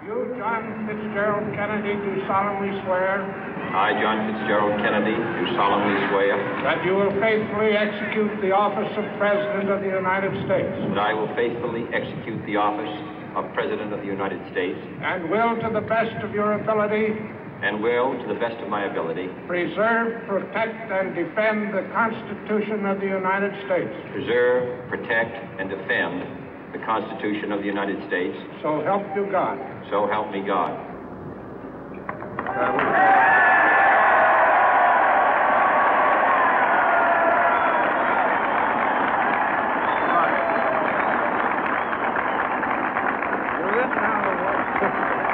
You, John Fitzgerald Kennedy, do solemnly swear I, John Fitzgerald Kennedy, do solemnly swear that you will faithfully execute the office of President of the United States that I will faithfully execute the office of President of the United States and will, to the best of your ability, and will, to the best of my ability, preserve, protect, and defend the Constitution of the United States. preserve, protect, and defend the Constitution of the United States. So help you God. So help me God. You're in now.